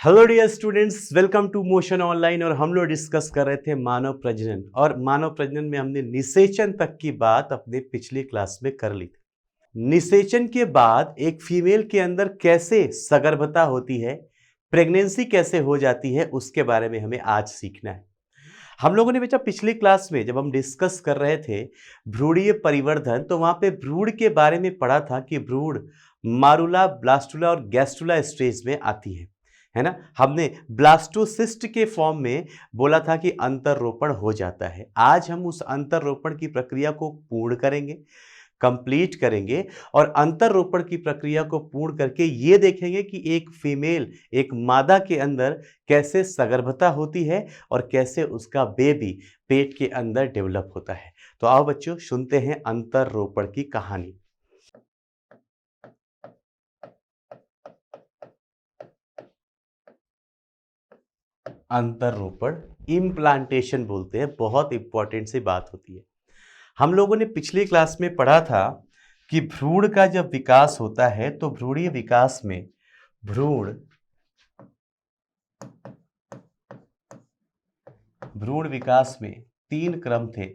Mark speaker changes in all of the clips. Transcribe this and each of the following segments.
Speaker 1: Hello dear students, welcome to Motion online. और हम लोग डिस्कस कर रहे थे मानव प्रजनन, और मानव प्रजनन में हमने निषेचन तक की बात अपने पिछली क्लास में कर ली थी। निषेचन के बाद एक फीमेल के अंदर कैसे सगर्भता होती है, प्रेगनेंसी कैसे हो जाती है, उसके बारे में हमें आज सीखना है। हम लोगों ने बेटा पिछली क्लास में जब हम डिस्कस कर रहे थे भ्रूणीय परिवर्धन, तो वहां पे भ्रूण के बारे में पढ़ा था कि भ्रूण मारुला, ब्लास्टुला और गैस्ट्रुला स्टेज में आती है ना। हमने ब्लास्टोसिस्ट के फॉर्म में बोला था कि अंतररोपण हो जाता है। आज हम उस अंतररोपण की प्रक्रिया को पूर्ण करेंगे, कंप्लीट करेंगे, और अंतररोपण की प्रक्रिया को पूर्ण करके ये देखेंगे कि एक फीमेल, एक मादा के अंदर कैसे सगर्भता होती है और कैसे उसका बेबी पेट के अंदर डेवलप होता है। तो आओ बच्चों, सुनते हैं अंतररोपण की कहानी। अंतररोपण इम्प्लांटेशन बोलते हैं, बहुत इंपॉर्टेंट सी बात होती है। हम लोगों ने पिछली क्लास में पढ़ा था कि भ्रूण का जब विकास होता है तो भ्रूणीय विकास में भ्रूण विकास में 3 क्रम थे।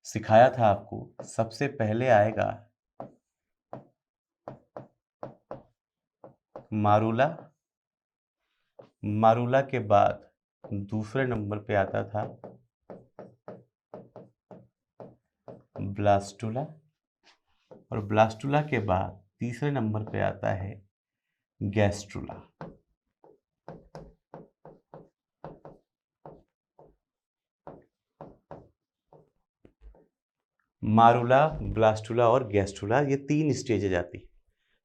Speaker 1: सिखाया था आपको, सबसे पहले आएगा मारुला, मारुला के बाद दूसरे नंबर पे आता था ब्लास्टुला, और ब्लास्टुला के बाद तीसरे नंबर पे आता है गैस्ट्रुला। मारुला, ब्लास्टुला और गैस्ट्रुला, ये 3 स्टेज आती है।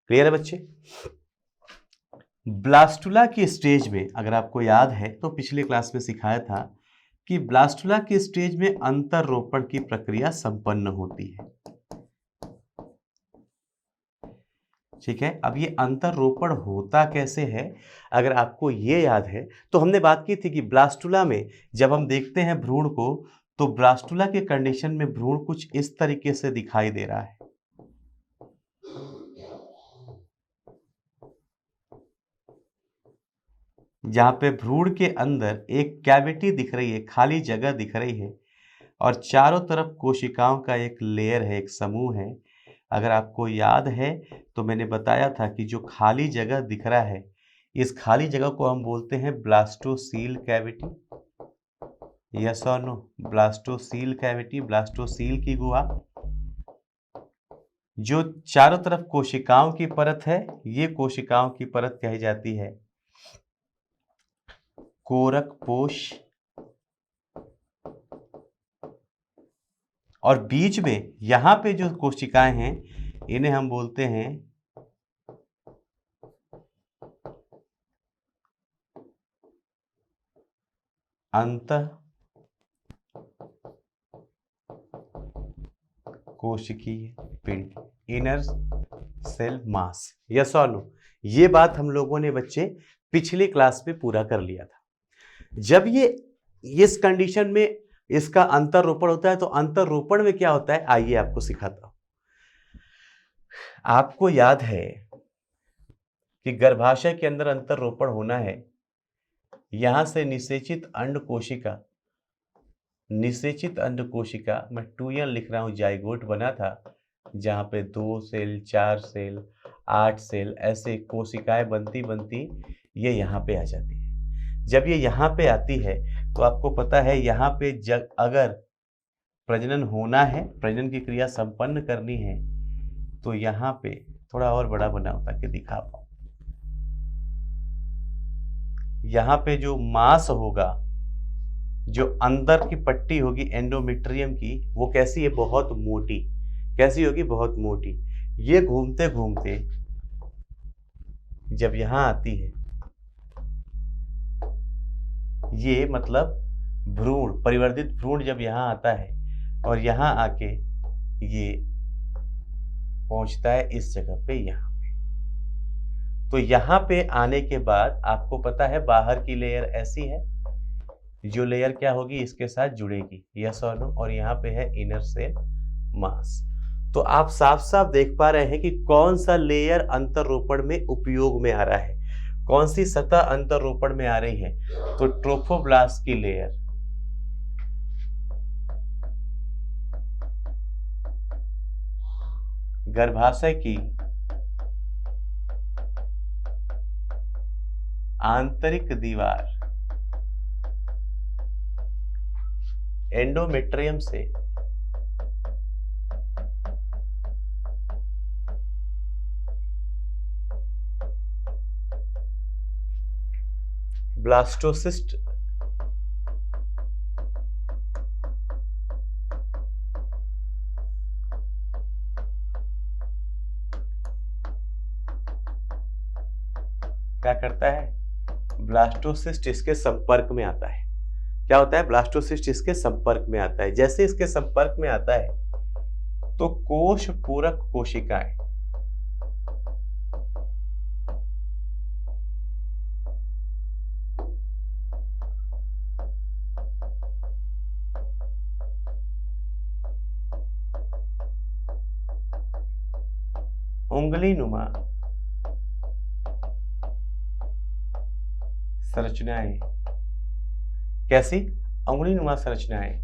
Speaker 1: क्लियर है बच्चे? ब्लास्टुला की स्टेज में अगर आपको याद है तो पिछले क्लास में सिखाया था कि ब्लास्टुला की स्टेज में अंतररोपण की प्रक्रिया संपन्न होती है। ठीक है, अब ये अंतररोपण होता कैसे है, अगर आपको ये याद है तो हमने बात की थी कि ब्लास्टुला में जब हम देखते हैं भ्रूण को, तो ब्लास्टुला के कंडीशन में भ्रूण कुछ इस तरीके से दिखाई दे रहा है। जहां पे भ्रूण के अंदर एक कैविटी दिख रही है, खाली जगह दिख रही है, और चारों तरफ कोशिकाओं का एक लेयर है, एक समूह है। अगर आपको याद है तो मैंने बताया था कि जो खाली जगह दिख रहा है, इस खाली जगह को हम बोलते हैं ब्लास्टोसील कैविटी। यस और नो? ब्लास्टोसील कैविटी, ब्लास्टोसील की गुहा। जो चारों तरफ कोशिकाओं की परत है, ये कोशिकाओं की परत कही जाती है कोरकपोश, और बीच में यहां पे जो कोशिकाएं हैं इन्हें हम बोलते हैं अंतःकोशिकीय पिंड, इनर सेल मास। यस और नो? ये बात हम लोगों ने बच्चे पिछली क्लास में पूरा कर लिया था। जब ये इस कंडीशन में इसका अंतररोपण होता है, तो अंतररोपण में क्या होता है आइए आपको सिखाता हूं। आपको याद है कि गर्भाशय के अंदर अंतररोपण होना है। यहां से निषेचित अंड कोशिका, निषेचित अंड कोशिका, मैं 2n लिख रहा हूं, जाइगोट बना था, जहां पे 2 सेल, 4 सेल, 8 सेल ऐसे कोशिकाएं बनती बनती ये यहाँ पे आ जाती है। जब ये यहाँ पे आती है तो आपको पता है यहाँ पे अगर प्रजनन होना है, प्रजनन की क्रिया संपन्न करनी है, तो यहाँ पे थोड़ा और बड़ा बनाओ ताकि दिखा पाऊं। यहाँ पे जो मांस होगा, जो अंदर की पट्टी होगी एंडोमेट्रियम की, वो कैसी है? बहुत मोटी। कैसी होगी? बहुत मोटी। ये घूमते घूमते जब यहां आती है, ये मतलब भ्रूण, परिवर्तित भ्रूण जब यहां आता है और यहां आके ये पहुंचता है इस जगह पे, यहां पे। तो यहां पे आने के बाद आपको पता है बाहर की लेयर ऐसी है, जो लेयर क्या होगी? इसके साथ जुड़ेगी। यस और नो? और यहाँ पे है इनर सेल मास। तो आप साफ साफ देख पा रहे हैं कि कौन सा लेयर अंतररोपण में उपयोग में आ रहा है, कौन सी सतह अंतररोपण में आ रही है? तो ट्रोफोब्लास्ट की लेयर। गर्भाशय की आंतरिक दीवार एंडोमेट्रियम से ब्लास्टोसिस्ट क्या करता है? ब्लास्टोसिस्ट इसके संपर्क में आता है। क्या होता है? ब्लास्टोसिस्ट इसके संपर्क में आता है। जैसे इसके संपर्क में आता है तो कोश पूरक कोशिकाएं उंगली नुमा संरचनाएं। कैसी? उंगली नुमा संरचनाएं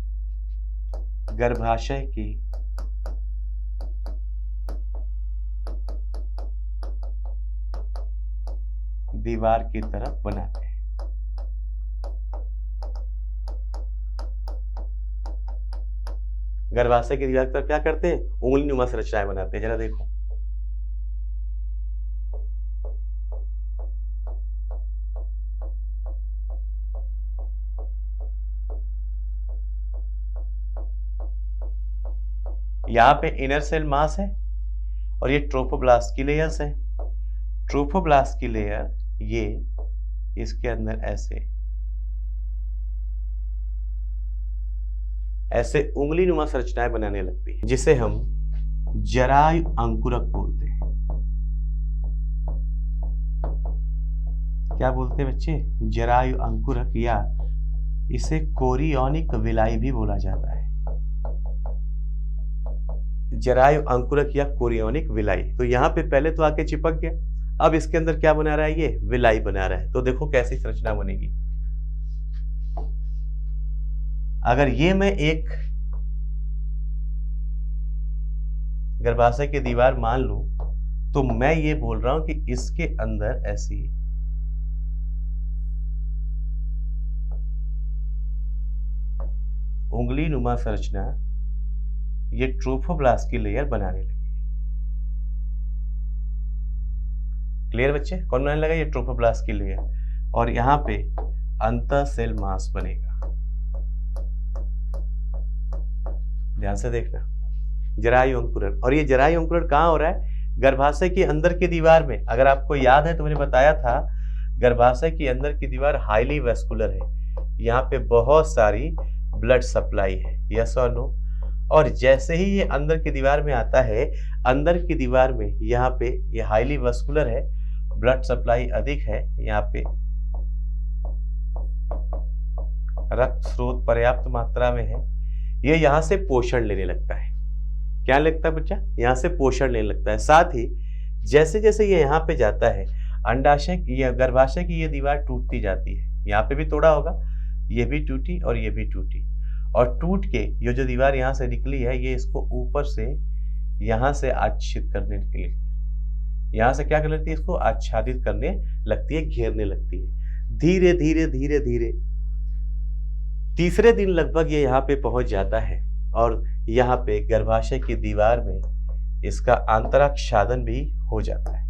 Speaker 1: गर्भाशय की दीवार की तरफ बनाते हैं। गर्भाशय की दीवार की तरफ क्या करते हैं? उंगली नुमा संरचनाएं बनाते हैं। जरा देखो, यहां पे इनर सेल मास है और ये ट्रोफोब्लास्ट की लेयर्स है। ट्रोफोब्लास्ट की लेयर ये इसके अंदर ऐसे उंगली नुमा संरचनाएं बनाने लगती है, जिसे हम जरायु अंकुरक बोलते हैं। क्या बोलते हैं बच्चे? जरायु अंकुरक, या इसे कोरियोनिक विलाई भी बोला जाता है। जरायु अंकुरक या कोरियोनिक विलाई। तो यहां पे पहले तो आके चिपक गया, अब इसके अंदर क्या बना रहा है? ये विलाई बना रहा है। तो देखो कैसी संरचना बनेगी। अगर ये मैं एक गर्भाशय की दीवार मान लूं, तो मैं ये बोल रहा हूं कि इसके अंदर ऐसी उंगली नुमा संरचना ये ट्रोफोब्लास्ट की लेयर बनाने लगी। क्लियर बच्चे? कौन बनाने लगा? ये ट्रोफोब्लास्ट की लेयर। और यहां पे अंतर सेल मास बनेगा। ध्यान से देखना, जरायु अंकुरण। और ये जरायु अंकुरण कहां हो रहा है? गर्भाशय की अंदर की दीवार में। अगर आपको याद है तो मैंने बताया था, गर्भाशय की अंदर की दीवार हाईली वेस्कुलर है। यहाँ पे बहुत सारी ब्लड सप्लाई है। यस और नो? और जैसे ही ये अंदर की दीवार में आता है, अंदर की दीवार में यहाँ पे ये हाईली वेस्कुलर है, ब्लड सप्लाई अधिक है, यहाँ पे रक्त स्रोत पर्याप्त मात्रा में है, ये यहाँ से पोषण लेने लगता है। क्या लगता है बच्चा? यहाँ से पोषण लेने लगता है। साथ ही जैसे जैसे ये यहाँ पे जाता है, अंडाशय या गर्भाशय की ये दीवार टूटती जाती है। यहाँ पे भी तोड़ा होगा, ये भी टूटी और ये भी टूटी, और टूट के ये जो दीवार यहाँ से निकली है, ये इसको ऊपर से यहाँ से आच्छादित करने के लिए, यहाँ से क्या कर लेती है? इसको आच्छादित करने लगती है, घेरने लगती है। धीरे धीरे धीरे धीरे तीसरे दिन लगभग ये यहाँ पे पहुंच जाता है, और यहाँ पे गर्भाशय की दीवार में इसका आंतराच्छादन भी हो जाता है।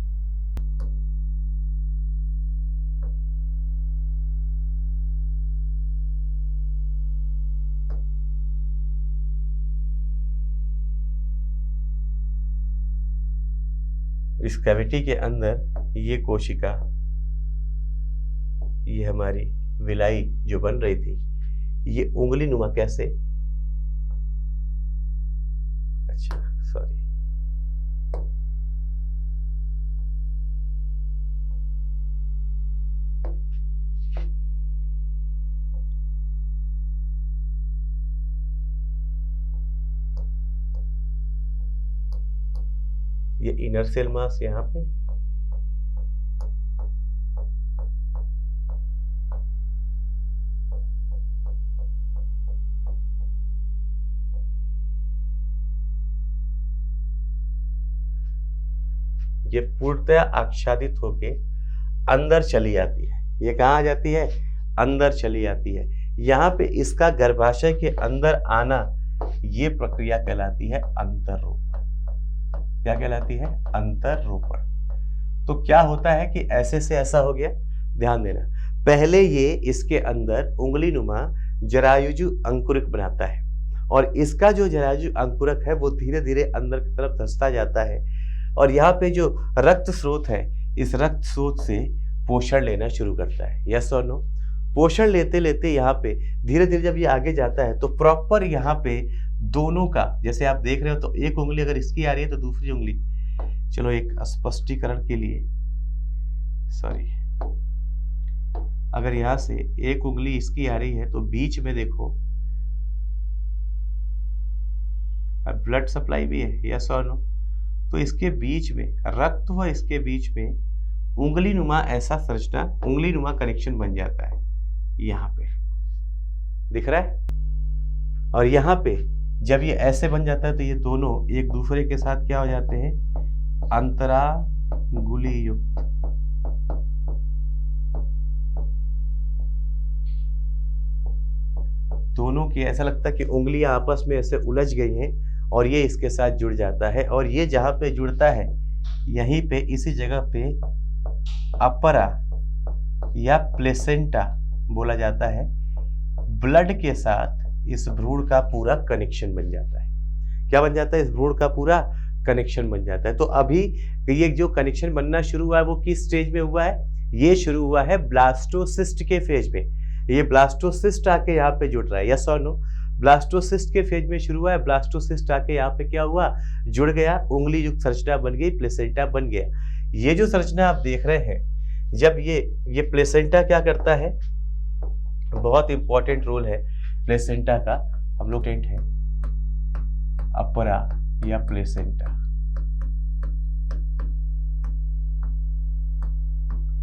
Speaker 1: इस कैविटी के अंदर ये कोशिका, ये हमारी विलाई जो बन रही थी, ये उंगली नुमा कैसे, अच्छा सॉरी, ये इनर सेल मास यहाँ पे, ये पूर्णतः आच्छादित होके अंदर चली जाती है। ये कहाँ आ जाती है? अंदर चली जाती है। यहाँ पे इसका गर्भाशय के अंदर आना, ये प्रक्रिया कहलाती है अंतररोपण। क्या कहलाती है? अंतररोपण। तो क्या होता है कि ऐसे से ऐसा हो गया, ध्यान देना। पहले ये इसके अंदर उंगली नुमा जरायुजु अंकुरक बनाता है और इसका जो जरायुजु अंकुरक है वो धीरे धीरे अंदर की तरफ धंसता जाता है और यहाँ पे जो रक्त स्रोत है, इस रक्त स्रोत से पोषण लेना शुरू करता है। यस और नो? पोषण लेते लेते यहाँ पे धीरे धीरे जब ये आगे जाता है तो प्रॉपर यहाँ पे दोनों का, जैसे आप देख रहे हो तो एक उंगली अगर इसकी आ रही है तो दूसरी उंगली, चलो एक स्पष्टीकरण के लिए, सॉरी, अगर यहाँ से एक उंगली इसकी आ रही है तो बीच में देखो ब्लड सप्लाई भी है। यस और नो? तो इसके बीच में रक्त व इसके बीच में उंगली नुमा ऐसा संरचना, उंगली नुमा कनेक्शन बन जाता है। यहाँ पे दिख रहा है। और यहाँ पे जब ये ऐसे बन जाता है तो ये दोनों एक दूसरे के साथ क्या हो जाते हैं? अंतरांगुली युक्त। दोनों की ऐसा लगता है कि उंगलियां आपस में ऐसे उलझ गई हैं और ये इसके साथ जुड़ जाता है और ये जहां पे जुड़ता है यहीं पे इसी जगह पे अपरा या प्लेसेंटा बोला जाता है, ब्लड के साथ इस भ्रूण का पूरा कनेक्शन बन जाता है। क्या बन जाता है? इस भ्रूण का पूरा कनेक्शन बन जाता है। तो अभी ये जो कनेक्शन बनना शुरू हुआ है वो किस स्टेज में हुआ है? ये शुरू हुआ है ब्लास्टोसिस्ट के फेज में। ये ब्लास्टोसिस्ट आके यहाँ पे जुड़ रहा है। यस और नो? ब्लास्टोसिस्ट के फेज में शुरू हुआ है। ब्लास्टोसिस्ट आके यहाँ पे क्या हुआ? जुड़ गया, उंगली युक्त संरचना बन गई, प्लेसेंटा बन गया। ये जो संरचना आप देख रहे हैं, जब ये प्लेसेंटा क्या करता है? बहुत इंपॉर्टेंट रोल है प्लेसेंटा का। हम लोग टेंट है अपरा या प्लेसेंटा।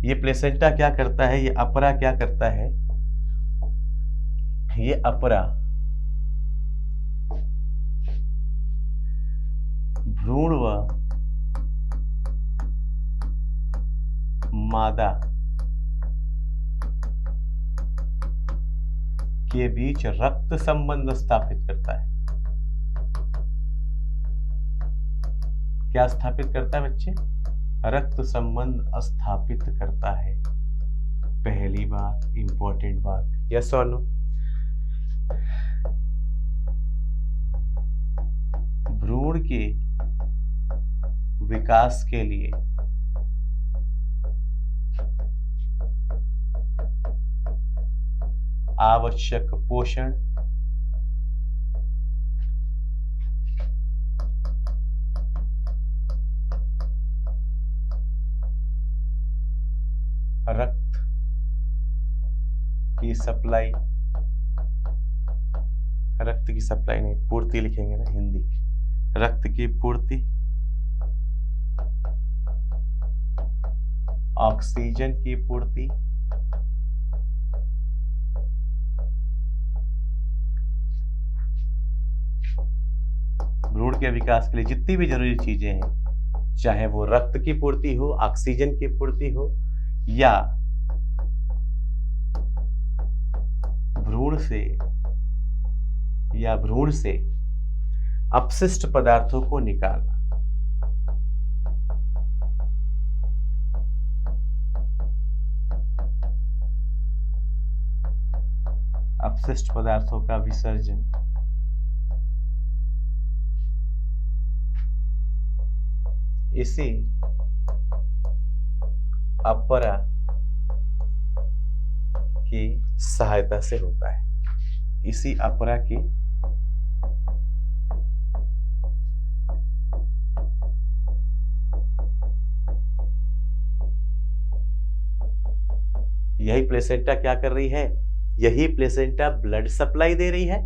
Speaker 1: ये प्लेसेंटा क्या करता है? ये अपरा क्या करता है? ये अपरा भ्रूण व मादा के बीच रक्त संबंध स्थापित करता है। क्या स्थापित करता है बच्चे? रक्त संबंध स्थापित करता है। पहली बात, इंपॉर्टेंट बात। यस और नो? भ्रूण के विकास के लिए आवश्यक पोषण रक्त की सप्लाई, रक्त की सप्लाई नहीं, पूर्ति लिखेंगे ना हिंदी, रक्त की पूर्ति, ऑक्सीजन की पूर्ति, भ्रूण के विकास के लिए जितनी भी जरूरी चीजें हैं, चाहे वो रक्त की पूर्ति हो, ऑक्सीजन की पूर्ति हो या भ्रूण से अपशिष्ट पदार्थों को निकालना, अपशिष्ट पदार्थों का विसर्जन, इसी अपरा की सहायता से होता है। इसी अपरा की यही प्लेसेंटा क्या कर रही है? यही प्लेसेंटा ब्लड सप्लाई दे रही है,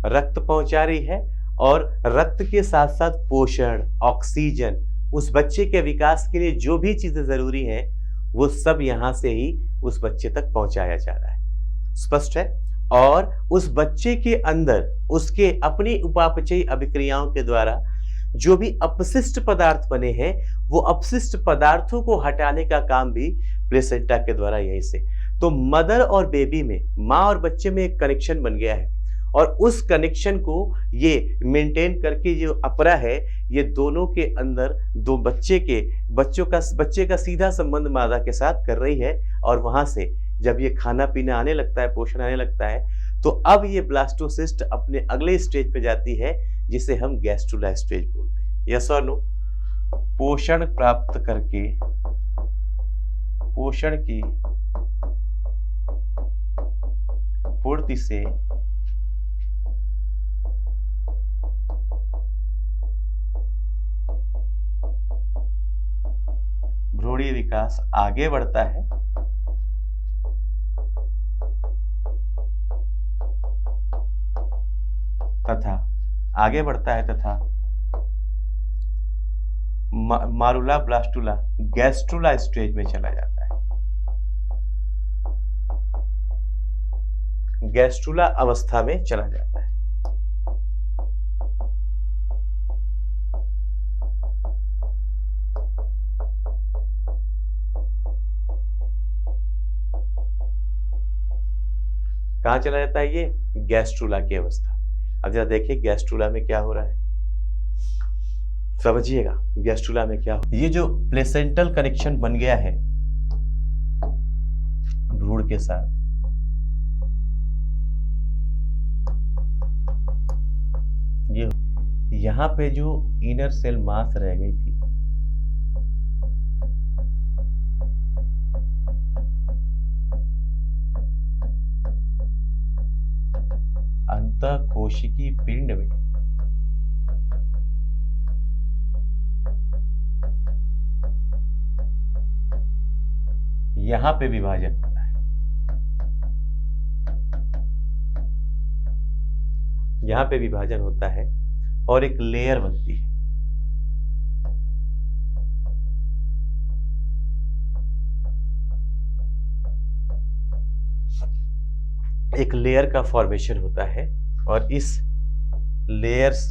Speaker 1: रक्त पहुंचा रही है और रक्त के साथ साथ पोषण, ऑक्सीजन, उस बच्चे के विकास के लिए जो भी चीजें जरूरी हैं वो सब यहां से ही उस बच्चे तक पहुंचाया जा रहा है। स्पष्ट है? और उस बच्चे के अंदर उसके अपनी उपापचयी अभिक्रियाओं के द्वारा जो भी अपशिष्ट पदार्थ बने हैं वो अपशिष्ट पदार्थों को हटाने का काम भी प्लेसेंटा के द्वारा यहीं से। तो मदर और बेबी में, माँ और बच्चे में एक कनेक्शन बन गया है और उस कनेक्शन को ये मेंटेन करके जो अपरा है, ये दोनों के अंदर दो बच्चे का सीधा संबंध मादा के साथ कर रही है। और वहां से जब ये खाना पीना आने लगता है, पोषण आने लगता है, तो अब ये ब्लास्टोसिस्ट अपने अगले स्टेज पे जाती है जिसे हम गैस्ट्रुला स्टेज बोलते हैं। यस और नो? पोषण प्राप्त करके पोषण की पूर्ति से भ्रूणीय विकास आगे बढ़ता है तथा मारुला ब्लास्टुला गैस्ट्रुला स्टेज में चला जाता है। गैस्ट्रुला अवस्था में चला जाता है। कहां चला जाता है? ये गैस्ट्रुला की अवस्था। अब जरा देखिए गैस्ट्रुला में क्या हो रहा है, समझिएगा गैस्ट्रुला में क्या हो। ये जो प्लेसेंटल कनेक्शन बन गया है भ्रूण के साथ, ये यहां पे जो इनर सेल मास रह गई थी, अंतःकोशिकीय पिंड में यहां पे विभाजन होता है। यहां पे विभाजन होता है और एक लेयर बनती है। एक लेयर का फॉर्मेशन होता है और इस लेयर्स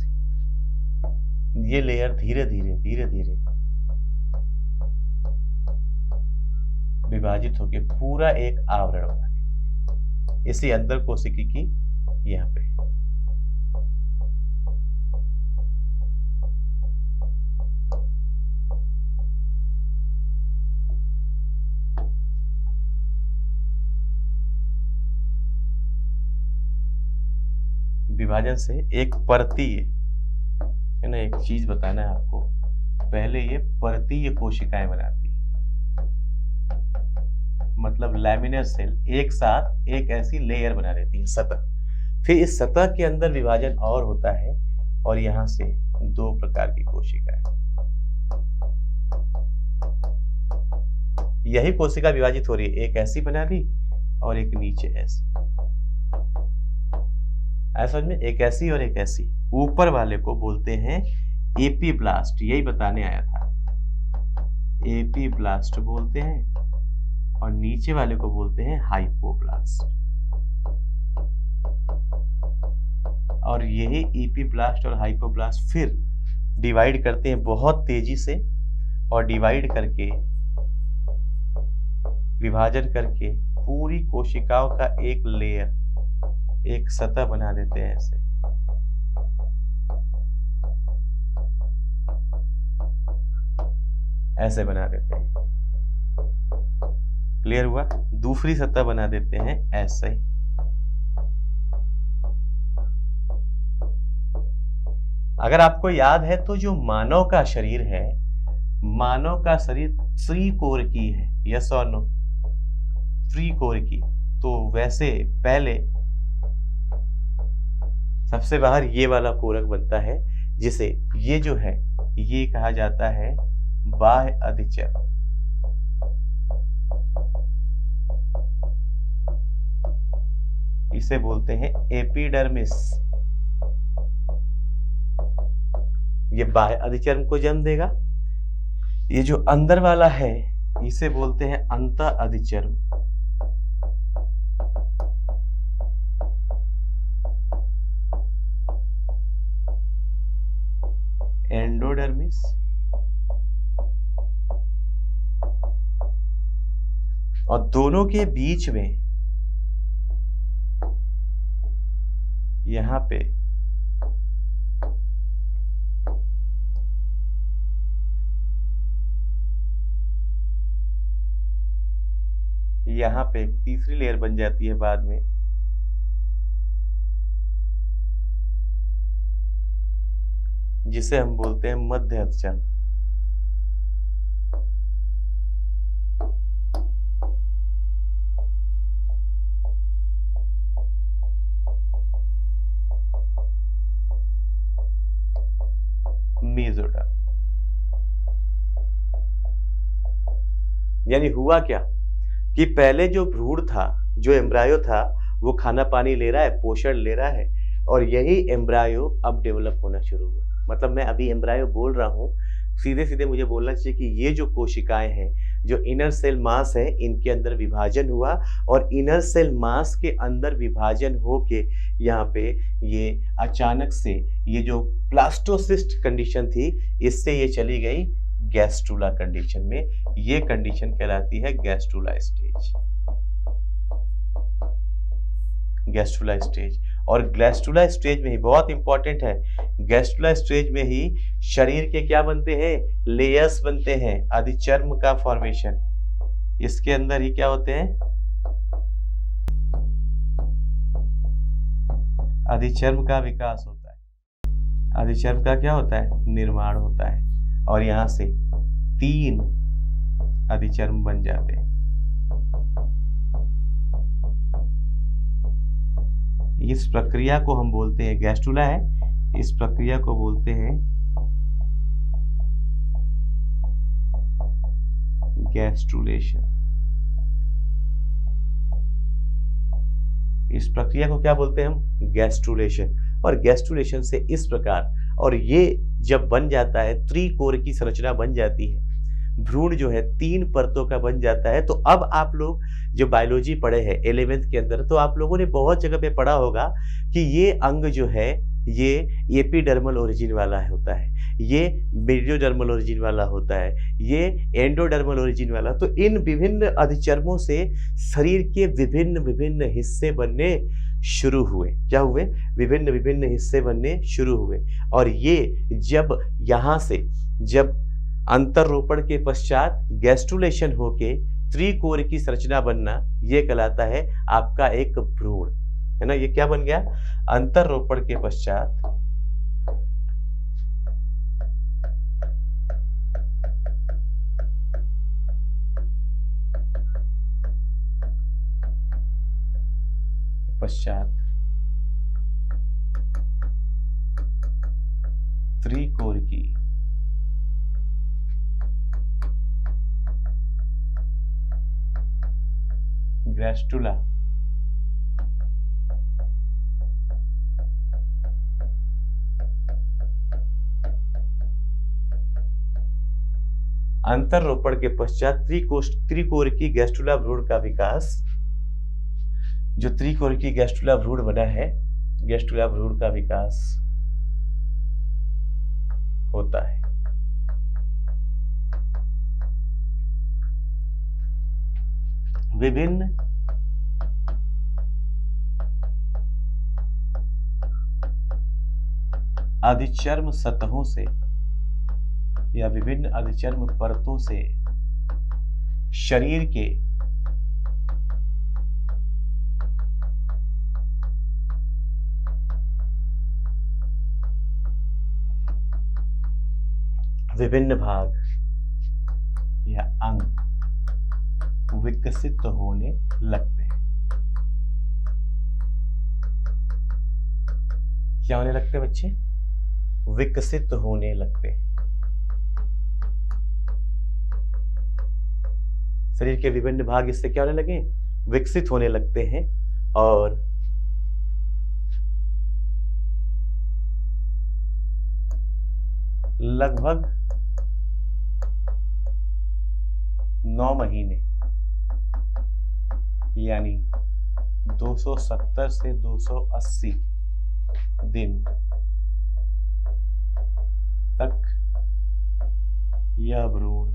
Speaker 1: ये लेयर धीरे धीरे विभाजित होकर पूरा एक आवरण बना देती है। इसी अंदर कोशिकी की यहाँ पे विभाजन से एक परतीय है ना, एक चीज बताना है आपको। पहले ये परतीय कोशिकाएं बनाती है, मतलब लैमिनर सेल एक साथ एक ऐसी लेयर बना देती है, सतह। फिर इस सतह के अंदर विभाजन और होता है और यहां से दो प्रकार की कोशिकाएं, यही कोशिका विभाजित हो रही है, एक ऐसी बना दी और एक नीचे ऐसी, ऐसा में एक ऐसी और एक ऐसी। ऊपर वाले को बोलते हैं एपीब्लास्ट, यही बताने आया था, एपीब्लास्ट बोलते हैं, और नीचे वाले को बोलते हैं हाइपोब्लास्ट। और यही एपीब्लास्ट और हाइपोब्लास्ट फिर डिवाइड करते हैं बहुत तेजी से, और डिवाइड करके विभाजन करके पूरी कोशिकाओं का एक लेयर, एक सतह बना देते हैं ऐसे। ऐसे बना देते हैं, क्लियर हुआ? दूसरी सतह बना देते हैं ऐसे ही। अगर आपको याद है तो जो मानव का शरीर है, मानव का शरीर त्रिकोणीय है, यस और नो? त्रिकोणीय। तो वैसे पहले सबसे बाहर ये वाला कोरक बनता है, जिसे ये जो है ये कहा जाता है बाह्य अधिचर्म। इसे बोलते हैं एपिडर्मिस। ये बाह्य अधिचर्म को जन्म देगा। ये जो अंदर वाला है इसे बोलते हैं अंत अधिचर्म। एंडोडर्मिस और दोनों के बीच में यहां पे एक तीसरी लेयर बन जाती है बाद में, जिसे हम बोलते हैं मध्य अधचर्म। मेसोडर्म। यानी हुआ क्या कि पहले जो भ्रूण था, जो एम्ब्रायो था, वो खाना पानी ले रहा है, पोषण ले रहा है, और यही एम्ब्रायो अब डेवलप होना शुरू हुआ। मतलब मैं अभी एम्ब्रायो बोल रहा हूँ, सीधे सीधे मुझे बोलना चाहिए कि ये जो कोशिकाएं हैं, जो इनर सेल मास है, इनके अंदर विभाजन हुआ और इनर सेल मास के अंदर विभाजन होके यहाँ पे ये अचानक से ये जो प्लास्टोसिस्ट कंडीशन थी, इससे ये चली गई गैस्ट्रुला कंडीशन में। ये कंडीशन कहलाती है गैस्ट्रुला स्टेज। Gastrula stage. और गैस्ट्रुला स्टेज में ही बहुत इंपॉर्टेंट है, गैस्ट्रुला स्टेज में ही शरीर के क्या बनते हैं, लेयर्स बनते हैं, अधिचर्म का फॉर्मेशन। इसके अंदर ही क्या होते हैं, अधिचर्म का विकास होता है, अधिचर्म का क्या होता है, निर्माण होता है, और यहां से 3 अधिचर्म बन जाते हैं। इस प्रक्रिया को हम बोलते हैं, गैस्ट्रुला है, इस प्रक्रिया को बोलते हैं गैस्ट्रुलेशन। इस प्रक्रिया को क्या बोलते हैं हम, गैस्ट्रुलेशन। और गैस्ट्रुलेशन से इस प्रकार, और ये जब बन जाता है, त्रिकोर की संरचना बन जाती है, भ्रूण जो है 3 परतों का बन जाता है। तो अब आप लोग जो बायोलॉजी पढ़े हैं 11th के अंदर, तो आप लोगों ने बहुत जगह पे पढ़ा होगा कि ये अंग जो है ये एपिडर्मल ओरिजिन वाला होता है, ये मेरियोडर्मल ओरिजिन वाला होता है, ये एंडोडर्मल ओरिजिन वाला। तो इन विभिन्न अधिचर्मों से शरीर के विभिन्न विभिन्न हिस्से बनने शुरू हुए। क्या हुए, विभिन्न विभिन्न हिस्से बनने शुरू हुए। और ये जब यहाँ से जब अंतररोपण के पश्चात गैस्ट्रुलेशन होके त्रिकोर की संरचना बनना, ये कहलाता है आपका एक भ्रूण, है ना। ये क्या बन गया, अंतररोपण के पश्चात त्रिकोर की गैस्ट्रुला अंतररोपण के पश्चात त्रिकोर की गैस्ट्रुला भ्रूण का विकास, जो त्रिकोर की गैस्ट्रुला भ्रूण बना है, गैस्ट्रुला भ्रूण का विकास होता है। विभिन्न अधिचर्म सतहों से या विभिन्न अधिचर्म परतों से शरीर के विभिन्न भाग या अंग विकसित होने लगते हैं। क्या होने लगते हैं बच्चे, विकसित होने लगते हैं। शरीर के विभिन्न भाग इससे क्या होने लगे, विकसित होने लगते हैं। और लगभग 9 महीने यानी 270 से 280 दिन तक यह भ्रूण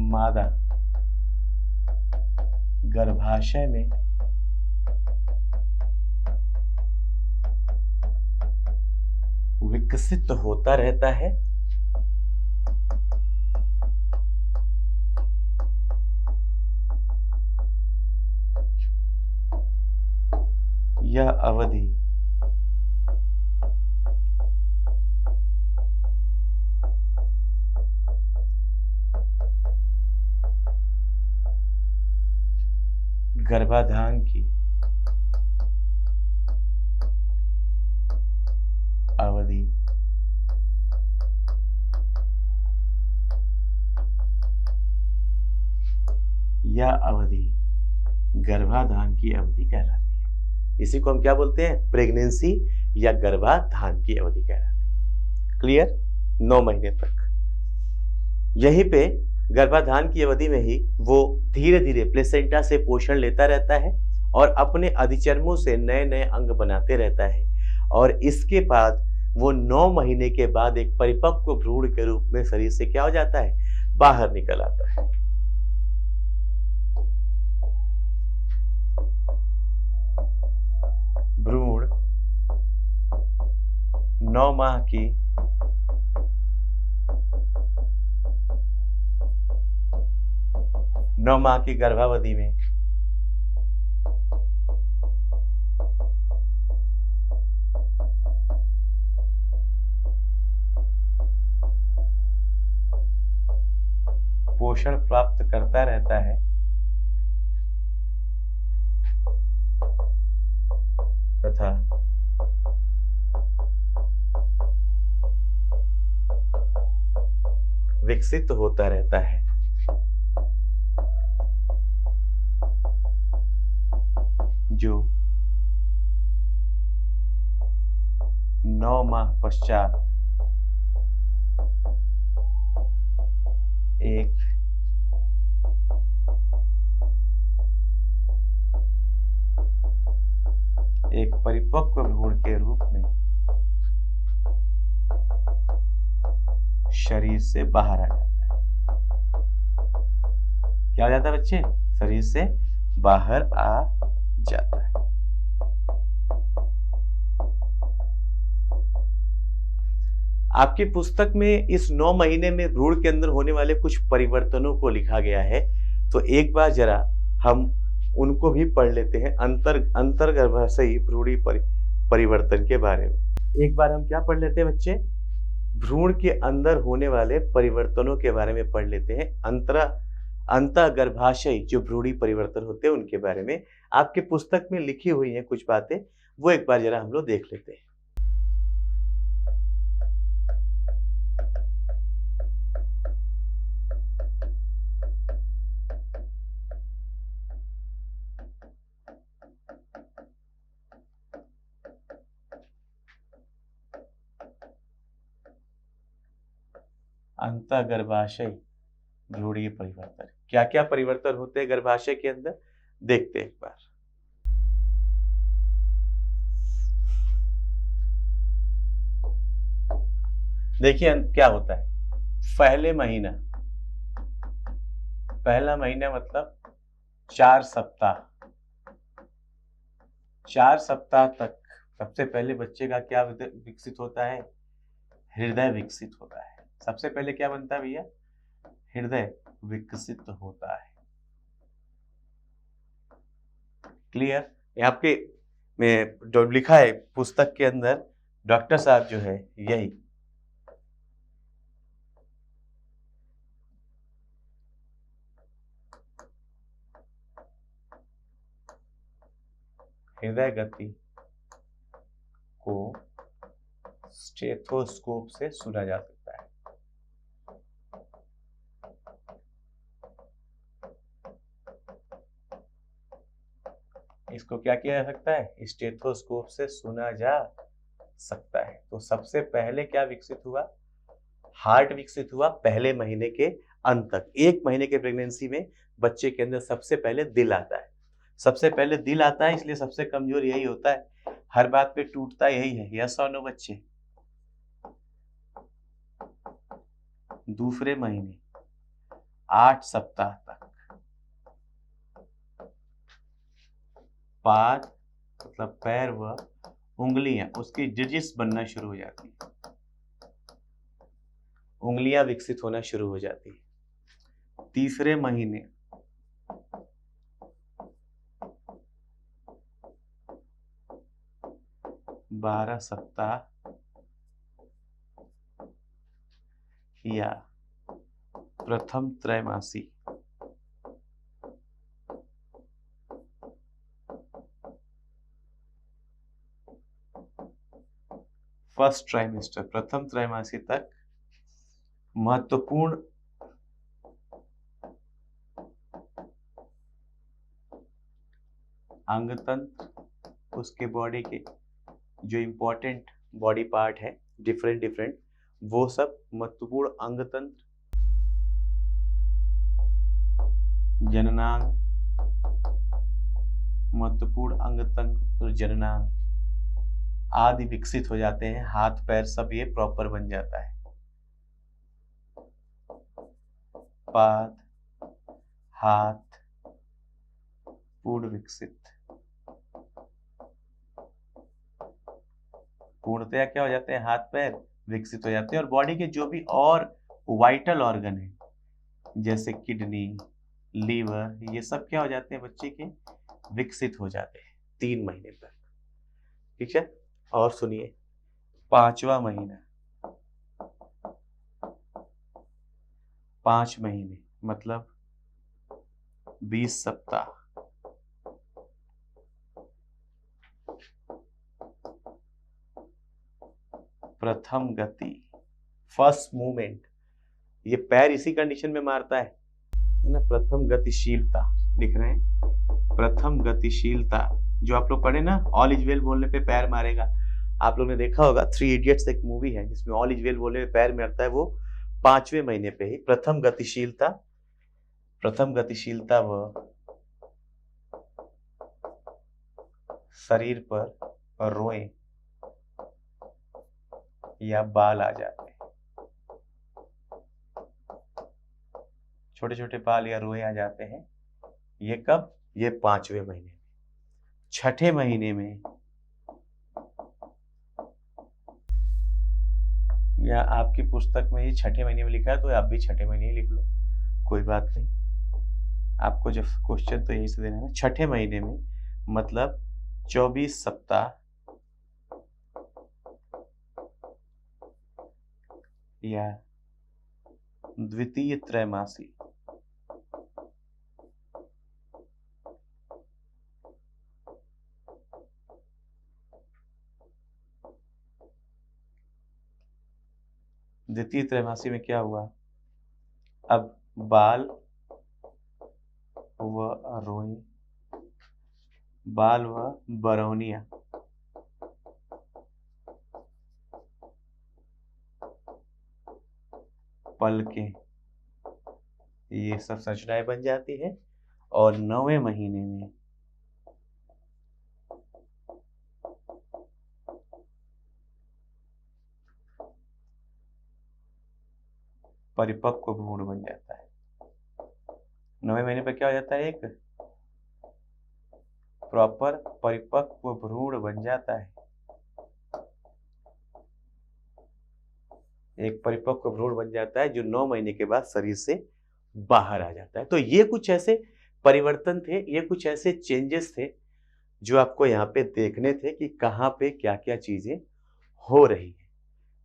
Speaker 1: मादा गर्भाशय में विकसित होता रहता है यह अवधि गर्भाधान की अवधि या अवधि गर्भाधान की अवधि कहलाती है। इसी को हम क्या बोलते हैं? प्रेगनेंसी या गर्भाधान की अवधि कहलाती है। क्लियर? 9 महीने तक। यहीं पे गर्भाधान की अवधि में ही वो धीरे धीरे प्लेसेंटा से पोषण लेता रहता है और अपने अधिचर्मों से नए नए अंग बनाते रहता है और इसके बाद वो 9 महीने के बाद एक परिपक्व भ्रूण के रूप में शरीर से क्या हो जाता है? बाहर निकल आता है। भ्रूण 9 माह की गर्भावधि में पोषण प्राप्त करता रहता है तथा विकसित होता रहता है। जो 9 माह पश्चात एक परिपक्व भ्रूण के रूप में शरीर से बाहर आ जाता है। क्या हो जाता है बच्चे? शरीर से बाहर आ जाता है। आपकी पुस्तक में इस 9 महीने में भ्रूण के अंदर होने वाले कुछ परिवर्तनों को लिखा गया है, तो एक बार जरा हम उनको भी पढ़ लेते हैं, अंतर्गर्भाशयी भ्रूणी परिवर्तन के बारे में। एक बार हम क्या पढ़ लेते हैं बच्चे? भ्रूण के अंदर होने वाले परिवर्तनों के बारे में पढ़ लेते हैं। अंतर्गर्भाशयी जो भ्रूणी परिवर्तन होते हैं उनके बारे में आपके पुस्तक में लिखी हुई हैं कुछ बातें, वो एक बार जरा हम लोग देख लेते हैं। अंतर्गर्भाशयी भ्रूणीय परिवर्तन, क्या क्या परिवर्तन होते हैं गर्भाशय के अंदर, देखते हैं एक बार। देखिए क्या होता है। पहला महीना मतलब 4 सप्ताह। 4 सप्ताह तक सबसे पहले बच्चे का क्या विकसित होता है? हृदय विकसित होता है। सबसे पहले क्या बनता है भैया? हृदय विकसित होता है। क्लियर? यहाँ पे में जो लिखा है पुस्तक के अंदर, डॉक्टर साहब जो है यही हृदय गति को स्टेथोस्कोप से सुना जा सकता है। इसको क्या किया जा सकता है? स्टेथोस्कोप से सुना जा सकता है। तो सबसे पहले क्या विकसित हुआ? हार्ट विकसित हुआ पहले महीने के अंत तक। 1 महीने के प्रेगनेंसी में बच्चे के अंदर सबसे पहले दिल आता है। सबसे पहले दिल आता है, इसलिए सबसे कमजोर यही होता है। हर बात पे टूटता यही है। यस और नो बच्चे?
Speaker 2: दूसरे महीने 8 सप्ताह तक पाद मतलब पैर व उंगलियां उसकी डिजिट्स बनना शुरू हो जाती है, उंगलियां विकसित होना शुरू हो जाती है। तीसरे महीने 12 सप्ताह या प्रथम त्रैमासी फर्स्ट ट्राइमेस्टर, प्रथम त्रैमासी तक महत्वपूर्ण अंगतंत्र, उसके बॉडी के जो इंपॉर्टेंट बॉडी पार्ट है डिफरेंट डिफरेंट, वो सब महत्वपूर्ण अंगतंत्र, जननांग, महत्वपूर्ण अंगतंत्र जननांग आदि विकसित हो जाते हैं। हाथ पैर सब ये प्रॉपर बन जाता है। पाद, हाथ पूर्ण विकसित, पूर्णतया क्या हो जाते हैं, हाथ पैर विकसित हो जाते हैं। और बॉडी के जो भी और वाइटल ऑर्गन है जैसे किडनी, लीवर, ये सब क्या हो जाते हैं, बच्चे के विकसित हो जाते हैं 3 महीने तक। ठीक है, और सुनिए 5वां महीना, 5 महीने मतलब 20 सप्ताह प्रथम गति, फर्स्ट मूवमेंट, ये पैर इसी कंडीशन में मारता है ना। प्रथम गतिशीलता लिख रहे हैं, प्रथम गतिशीलता जो आप लोग पढ़े ना, ऑल इज वेल बोलने पे पैर मारेगा। आप लोग ने देखा होगा 3 इडियट्स एक मूवी है जिसमें ऑल इज वेल बोलने पे पैर मारता है, वो 5वें महीने पे ही प्रथम गतिशीलता, प्रथम गतिशीलता व शरीर पर रोएं या बाल आ जाते हैं, छोटे छोटे बाल या रोए आ जाते हैं। ये कब, ये 5वें महीने में। 6ठे महीने में या आपकी पुस्तक में ये 6ठे महीने में लिखा है तो आप भी 6ठे महीने ही लिख लो, कोई बात नहीं। आपको जब क्वेश्चन तो यही से देना है ना। 6ठे महीने में मतलब 24 सप्ताह या द्वितीय त्रैमासी, द्वितीय त्रैमासी में क्या हुआ, अब बाल व रोएं, बाल व बरौनिया पलकें, ये सब संरचनाएं बन जाती है। और 9वें महीने में परिपक्व भ्रूण बन जाता है। 9वें महीने पर क्या हो जाता है, एक प्रॉपर परिपक्व भ्रूण बन जाता है, एक परिपक्व भ्रूण बन जाता है जो 9 महीने के बाद शरीर से बाहर आ जाता है। तो ये कुछ ऐसे परिवर्तन थे, ये कुछ ऐसे चेंजेस थे जो आपको यहाँ पे देखने थे कि कहाँ पे क्या क्या चीजें हो रही है।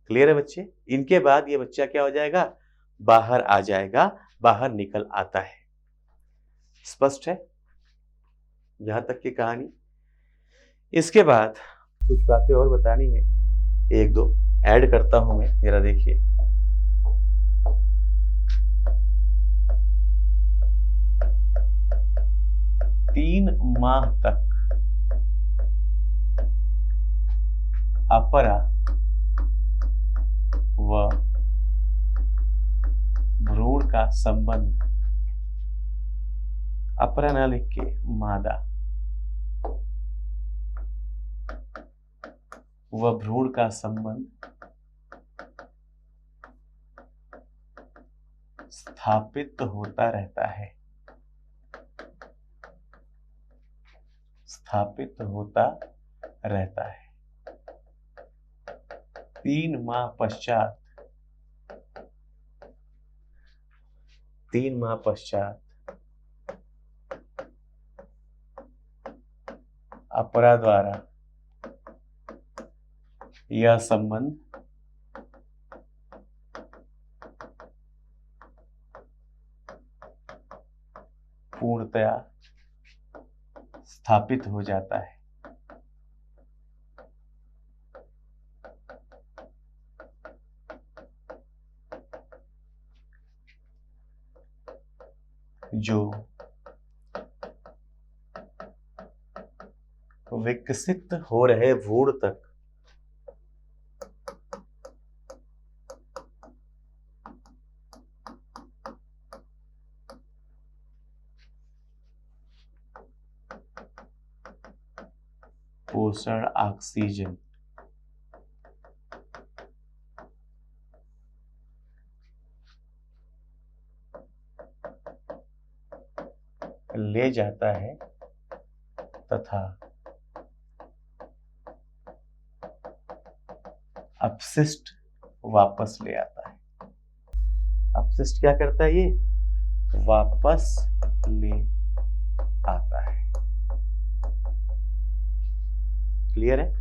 Speaker 2: क्लियर है बच्चे? इनके बाद ये बच्चा क्या हो जाएगा, बाहर आ जाएगा, बाहर निकल आता है। स्पष्ट है यहां तक की कहानी? इसके बाद कुछ बातें और बतानी है, 1-2 ऐड करता हूं मैं, जरा देखिए। तीन माह तक अपरा व भ्रूण का संबंध, अपरा ना लिख के मादा, व भ्रूण का संबंध स्थापित होता रहता है, स्थापित होता रहता है। 3 माह पश्चात, 3 माह पश्चात अपरा द्वारा यह संबंध पूर्णतया स्थापित हो जाता है। जो विकसित हो रहे भ्रूण तक पोषण ऑक्सीजन ले जाता है तथा अपशिष्ट वापस ले आता है। अपशिष्ट क्या करता है? ये वापस ले आता है। क्लियर है?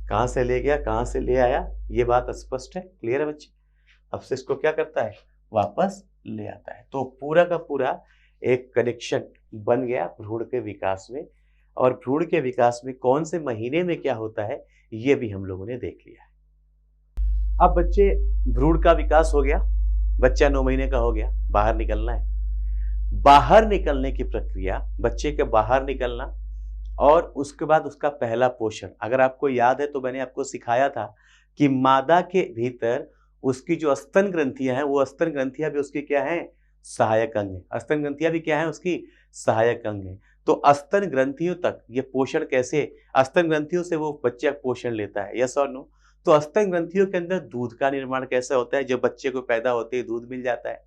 Speaker 2: कहां से ले गया, कहां से ले आया, ये बात स्पष्ट है। क्लियर है बच्चे? अपशिष्ट को क्या करता है? वापस ले आता है। तो पूरा का पूरा एक कनेक्शन बन गया भ्रूण के विकास में, और भ्रूण के विकास में कौन से महीने में क्या होता है ये भी हम लोगों ने देख लिया है। अब बच्चे, भ्रूण का विकास हो गया, बच्चा 9 महीने का हो गया, बाहर निकलना है। बाहर निकलने की प्रक्रिया, बच्चे के बाहर निकलना और उसके बाद उसका पहला पोषण। अगर आपको याद है तो मैंने आपको सिखाया था कि मादा के भीतर उसकी जो स्तन ग्रंथियां हैं, वो स्तन ग्रंथियां भी उसकी क्या है? सहायक अंग है। स्तन ग्रंथियां भी क्या है? उसकी सहायक अंग है। तो स्तन ग्रंथियों तक ये पोषण कैसे, स्तन ग्रंथियों से वो बच्चा पोषण लेता है, यस और नो? तो स्तन ग्रंथियों के अंदर दूध का निर्माण कैसे होता है? जब बच्चे को पैदा होते ही दूध मिल जाता है।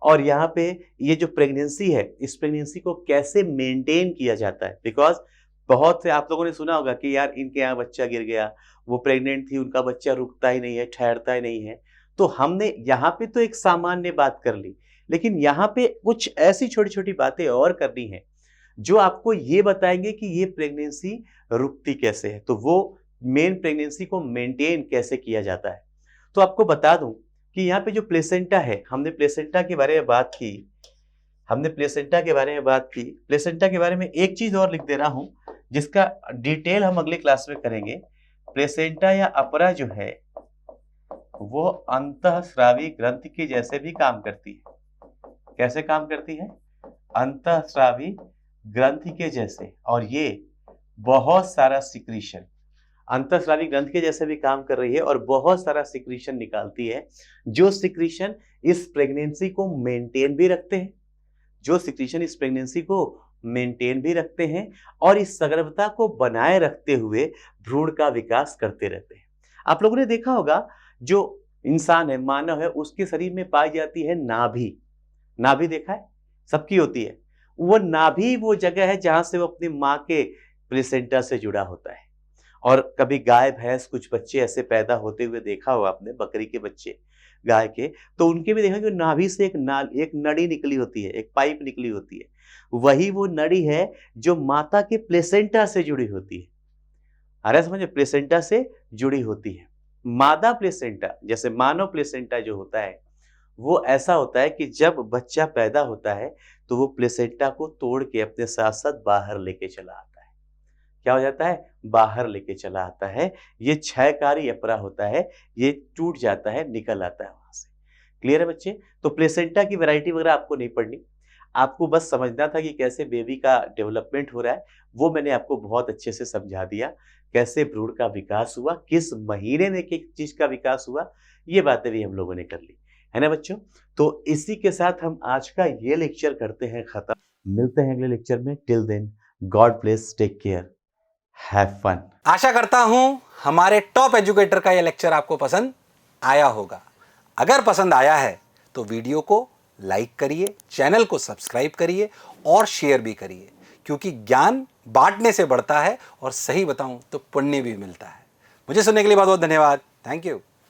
Speaker 2: और यहाँ पे ये जो प्रेगनेंसी है, इस प्रेगनेंसी को कैसे मेंटेन किया जाता है? बिकॉज बहुत से आप लोगों ने सुना होगा कि यार इनके यहाँ बच्चा गिर गया, वो प्रेग्नेंट थी, उनका बच्चा रुकता ही नहीं है, ठहरता ही नहीं है। तो हमने यहाँ पे तो एक सामान्य बात कर ली, लेकिन यहाँ पे कुछ ऐसी छोटी छोटी बातें और करनी है जो आपको ये बताएंगे कि ये प्रेगनेंसी रुकती कैसे है, तो वो मेन प्रेगनेंसी को मेंटेन कैसे किया जाता है। तो आपको बता दूं कि यहाँ पे जो प्लेसेंटा है, हमने प्लेसेंटा के बारे में बात की, प्लेसेंटा के बारे में एक चीज और लिख दे रहा हूं जिसका डिटेल हम अगले क्लास में करेंगे। प्लेसेंटा या अपरा जो है वो अंतःस्रावी ग्रंथि के जैसे भी काम करती है। कैसे काम करती है? अंतःस्रावी ग्रंथि के जैसे। और ये बहुत सारा सिक्रीशन, अंतःस्रावी ग्रंथि के जैसे भी काम कर रही है और बहुत सारा सिक्रीशन निकालती है, जो सिक्रीशन इस प्रेगनेंसी को मेंटेन भी रखते हैं, और इस सगर्भता को बनाए रखते हुए भ्रूण का विकास करते रहते हैं। आप लोगों ने देखा होगा जो इंसान है, मानव है, उसके शरीर में पाई जाती है नाभि। नाभि देखा है? सबकी होती है। वो नाभि वो जगह है जहां से वो अपनी माँ के प्लेसेंटा से जुड़ा होता है। और कभी गाय भैंस कुछ बच्चे ऐसे पैदा होते हुए देखा होगा आपने, बकरी के बच्चे, गाय के, तो उनके भी देखा कि नाभि से एक नड़ी निकली होती है, एक पाइप निकली होती है। वही वो नड़ी है जो माता के प्लेसेंटा से जुड़ी होती है। अरे समझे? प्लेसेंटा से जुड़ी होती है। मादा प्लेसेंटा, जैसे मानव प्लेसेंटा जो होता है वो ऐसा होता है कि जब बच्चा पैदा होता है तो वो प्लेसेंटा को तोड़ के अपने साथ साथ बाहर लेके चला आता है। क्या हो जाता है? बाहर लेके चला आता है। ये क्षयकारी अपरा होता है, ये टूट जाता है, निकल आता है वहां से। क्लियर है बच्चे? तो प्लेसेंटा की वैरायटी वगैरह आपको नहीं पढ़नी, आपको बस समझना था कि कैसे बेबी का डेवलपमेंट हो रहा है। वो मैंने आपको बहुत अच्छे से समझा दिया, कैसे भ्रूण का विकास हुआ, किस महीने में किस चीज का विकास हुआ, ये बातें भी हम लोगों ने कर ली, है ना बच्चों? तो इसी के साथ हम आज का ये लेक्चर करते हैं खत्म। मिलते हैं अगले लेक्चर में। Till then, God bless, take care, have fun.
Speaker 3: आशा करता हूं हमारे टॉप एजुकेटर का यह लेक्चर आपको पसंद आया होगा। अगर पसंद आया है तो वीडियो को लाइक करिए, चैनल को सब्सक्राइब करिए और शेयर भी करिए, क्योंकि ज्ञान बांटने से बढ़ता है और सही बताऊं तो पुण्य भी मिलता है। मुझे सुनने के लिए बहुत बहुत धन्यवाद। Thank you.